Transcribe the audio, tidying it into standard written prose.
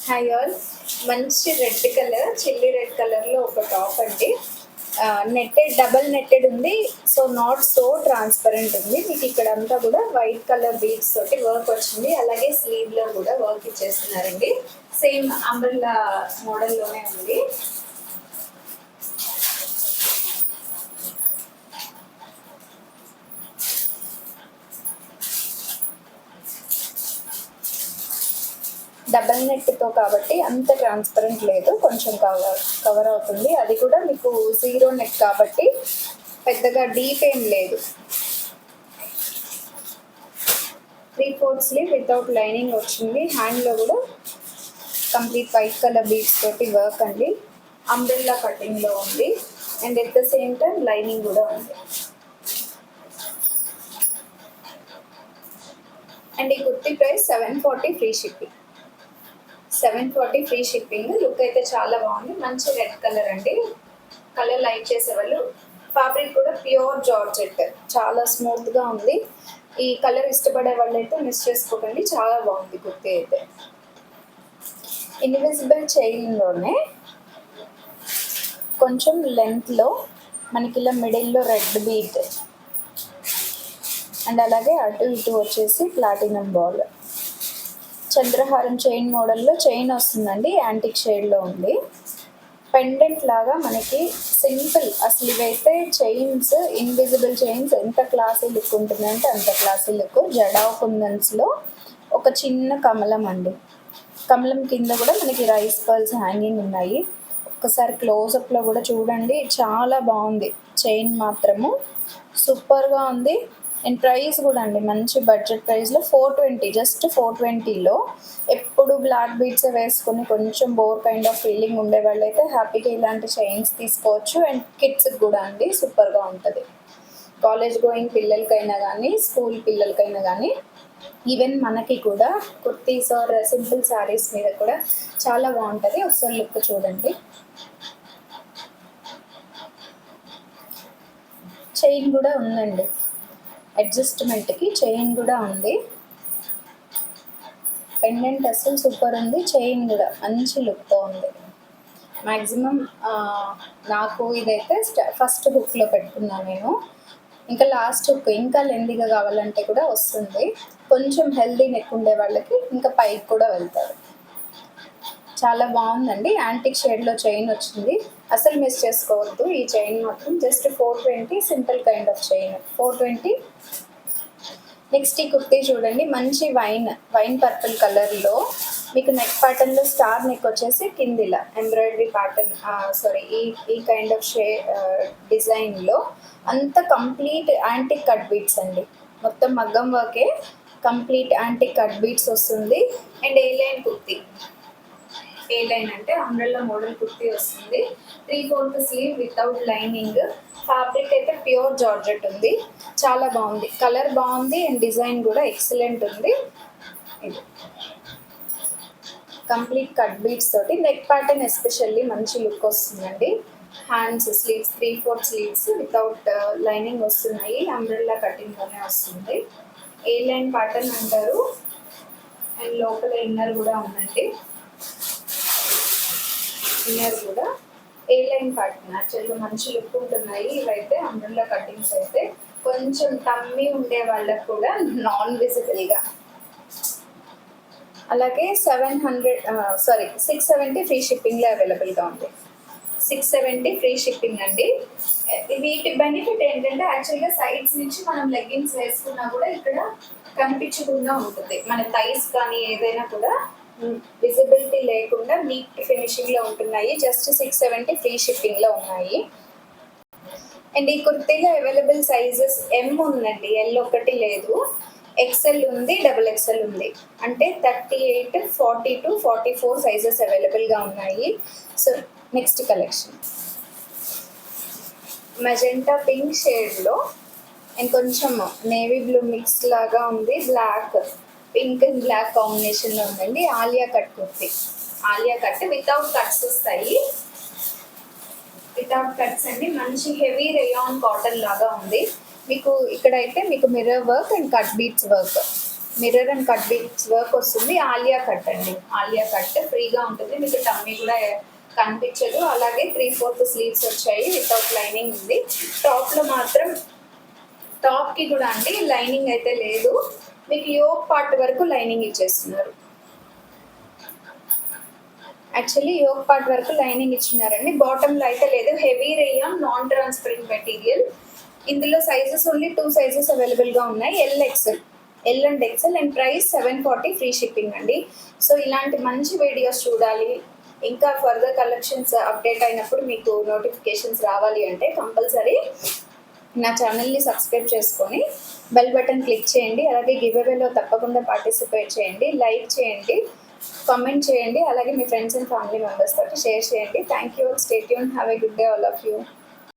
Hi all. మంచి red colour, chilli red కలర్లో ఒక టాప్ అండి. నెట్టెడ్, డబల్ నెట్టెడ్ ఉంది. సో నాట్ సో ట్రాన్స్పరెంట్ ఉంది. మీకు ఇక్కడ అంతా కూడా వైట్ కలర్ బీడ్స్ తోటి వర్క్ వచ్చింది. అలాగే స్లీవ్లో కూడా వర్క్ ఇచ్చేస్తున్నారండి. సేమ్ అంబ్రెల్లా మోడల్లోనే ఉంది. డబల్ నెట్తో కాబట్టి అంత ట్రాన్స్పరెంట్ లేదు, కొంచెం కవర్ అవుతుంది. అది కూడా మీకు జీరో నెట్ కాబట్టి పెద్దగా డీప్ ఏం లేదు. 3/4 స్లీవ్ వితౌట్ లైనింగ్ వచ్చింది. హ్యాండ్లో కూడా కంప్లీట్ వైట్ కలర్ బీడ్స్ తోటి వర్క్ అండి. అంబ్రెల్లా కటింగ్లో ఉంది and at the same time lining కూడా ఉంది. అండ్ ఈ kurti price 740 free shipping. 740 free shipping. Look అయితే చాలా బాగుంది. మంచి రెడ్ కలర్ అండి. కలర్ లైక్ చేసేవాళ్ళు. ఫ్యాబ్రిక్ కూడా ప్యూర్ జార్జెట్, చాలా స్మూత్గా ఉంది. ఈ కలర్ ఇష్టపడే వాళ్ళు అయితే మిస్ చేసుకోకండి, చాలా బాగుంది కుర్తీ అయితే. ఇన్విజిబుల్ చైన్లోనే కొంచెం లెంత్లో మనకి ఇలా మిడిల్లో రెడ్ బీట్ అండ్ అలాగే అటు ఇటు వచ్చేసి ప్లాటినం బాల్. చంద్రహారం చైన్ మోడల్లో చైన్ వస్తుందండి, యాంటిక్ షేడ్లో ఉంది. పెండెంట్ లాగా మనకి సింపుల్. అసలు ఇవైతే చైన్స్, ఇన్విజిబుల్ చైన్స్ ఎంత క్లాసీ లుక్ ఉంటుందంటే అంత క్లాసీ లుక్. జడా కుందన్స్లో ఒక చిన్న కమలం అండి. కమలం కింద కూడా మనకి రైస్ పర్ల్స్ హ్యాంగింగ్ ఉన్నాయి. ఒక్కసారి క్లోజప్లో కూడా చూడండి, చాలా బాగుంది. చైన్ మాత్రము సూపర్గా ఉంది. అండ్ ప్రైస్ కూడా అండి మంచి బడ్జెట్ ప్రైస్లో 420, జస్ట్ 420లో. ఎప్పుడు బ్లాక్ బీడ్స్ వేసుకొని కొంచెం బోర్ కైండ్ ఆఫ్ ఫీలింగ్ ఉండే వాళ్ళు అయితే హ్యాపీగా ఇలాంటి చైన్స్ తీసుకోవచ్చు. అండ్ కిడ్స్కి కూడా అండి సూపర్గా ఉంటుంది. కాలేజ్ గోయింగ్ పిల్లలకైనా కానీ, స్కూల్ పిల్లలకైనా కానీ, ఈవెన్ మనకి కూడా కుర్తీస్ ఆర్ సింపుల్ శారీస్ మీద కూడా చాలా బాగుంటుంది. ఒకసారి లుక్ చూడండి. చైన్ కూడా ఉందండి, అడ్జస్ట్మెంట్కి చైన్ కూడా ఉంది. పెండెంట్ అసలు సూపర్ ఉంది. చైన్ కూడా మంచి లుక్తో ఉంది. మ్యాక్సిమం నాకు ఇదైతే ఫస్ట్ హుక్లో పెట్టుకున్నాను నేను. ఇంకా లాస్ట్ హుక్ ఇంకా లెందీగా కావాలంటే కూడా వస్తుంది. కొంచెం హెల్దీ నెక్ ఉండే వాళ్ళకి ఇంకా పైకి కూడా వెళ్తారు. చాలా బాగుందండి. యాంటిక్ షేడ్లో చైన్ వచ్చింది. అసలు మిస్ చేసుకోవద్దు ఈ చైన్ మాత్రం. Just 420, simple kind of chain 420. Next ఈ కుర్తీ చూడండి, మంచి వైన్ పర్పుల్ కలర్లో మీకు నెక్ ప్యాటర్న్లో స్టార్ నెక్ వచ్చేసి కిందిలా ఎంబ్రాయిడరీ ప్యాటర్న్, ఈ కైండ్ ఆఫ్ డిజైన్లో అంత కంప్లీట్ యాంటిక్ కట్ బీట్స్ అండి. మొత్తం మగ్గం వర్కే, కంప్లీట్ యాంటిక్ కట్ బీట్స్ వస్తుంది. And A line kurti, A line అంటే అంబ్రెల్లా మోడల్ కుర్తీ వస్తుంది. 3/4 స్లీవ్ వితౌట్ లైనింగ్. ఫ్యాబ్రిక్ అయితే ప్యూర్ జార్జెట్ ఉంది, చాలా బాగుంది. కలర్ బాగుంది అండ్ డిజైన్ కూడా ఎక్సలెంట్ ఉంది. ఇది కంప్లీట్ కట్ బీట్స్ తోటి నెక్ ప్యాటర్న్ ఎస్పెషల్లీ మంచి లుక్ వస్తుందండి. Hands, sleeves 3/4 sleeves without lining వస్తున్నాయి. అంబ్రెల్లా కటింగ్లోనే వస్తుంది. ఏ లైన్ ప్యాటర్న్ అంటారు. అండ్ లోపల ఇన్నర్ కూడా ఉందండి. ఇన్నర్ కూడా ఏ లైన్ ప్యాటర్న్ యాక్చువల్గా మంచి లుక్ ఉంటున్నాయి. ఇవైతే అంబ్రెల్లా కటింగ్స్ అయితే కొంచెం టమ్మీ ఉండే వాళ్ళకు కూడా నాన్ విజిబుల్గా. అలాగే 670 ఫ్రీ షిప్పింగ్లో అవైలబుల్గా ఉంది. 670 ఫ్రీ షిప్పింగ్ అండి. వీటి బెనిఫిట్ ఏంటంటే యాక్చువల్గా సైడ్స్ నుంచి మనం లెగ్గిన్స్ వేసుకున్నా కూడా ఇక్కడ కనిపించకుండా ఉంటుంది. మన థైస్ కానీ ఏదైనా కూడా విజిబిలిటీ లేకుండా నీట్ ఫినిషింగ్లో ఉంటున్నాయి. జస్ట్ 670 ఫ్రీ షిప్పింగ్లో ఉన్నాయి. అండ్ ఈ కుర్తీలో అవైలబుల్ సైజెస్ ఎం ఉందండి, ఎల్ ఒకటి లేదు. ఎక్సెల్ ఉంది, XXL ఉంది. అంటే 38, 42, 44 సైజెస్ అవైలబుల్గా ఉన్నాయి. So next collection magenta pink షేడ్లో అండ్ కొంచెం నేవీ బ్లూ మిక్స్ లాగా ఉంది. బ్లాక్, పింక్ అండ్ బ్లాక్ కాంబినేషన్లో ఉందండి. Alia cut kurti. Alia cut without cuts వస్తాయి. వితౌట్ కట్స్ అండి. మంచి హెవీ రేయాన్ కాటన్ లాగా ఉంది. మీకు ఇక్కడైతే మీకు mirror work and cut beads work. Mirror and cut beads work వస్తుంది. ఆలియా కట్ అండి, ఆలియా కట్ ఫ్రీగా ఉంటుంది, మీకు టమ్మీ కూడా కనిపించదు. అలాగే 3/4 స్లీవ్స్ వచ్చాయి, వితౌట్ లైనింగ్ ఉంది. టాప్లో మాత్రం టాప్కి కూడా అండి లైనింగ్ అయితే లేదు, మీకు యోక్ పార్ట్ వరకు లైనింగ్ ఇచ్చేస్తున్నారు. యాక్చువల్లీ యోక్ పార్ట్ వరకు లైనింగ్ ఇచ్చినారండి, బాటంలో అయితే లేదు. Heavy rayon non transparent material. ఇందులో సైజెస్ ఓన్లీ 2 సైజెస్ అవైలబుల్గా ఉన్నాయి, L and XL, and price 740 free shipping అండి. సో ఇలాంటి మంచి వీడియోస్ చూడాలి, ఇంకా ఫర్దర్ కలెక్షన్స్ అప్డేట్ అయినప్పుడు మీకు నోటిఫికేషన్స్ రావాలి అంటే కంపల్సరీ నా ఛానల్ని సబ్స్క్రైబ్ చేసుకొని బెల్ బటన్ క్లిక్ చేయండి. అలాగే గివ్ అవేలో తప్పకుండా పార్టిసిపేట్ చేయండి, లైక్ చేయండి, కామెంట్ చేయండి. అలాగే మీ ఫ్రెండ్స్ అండ్ ఫ్యామిలీ మెంబర్స్ తోటి షేర్ చేయండి. Thank you, stay tune, have a good day all of you.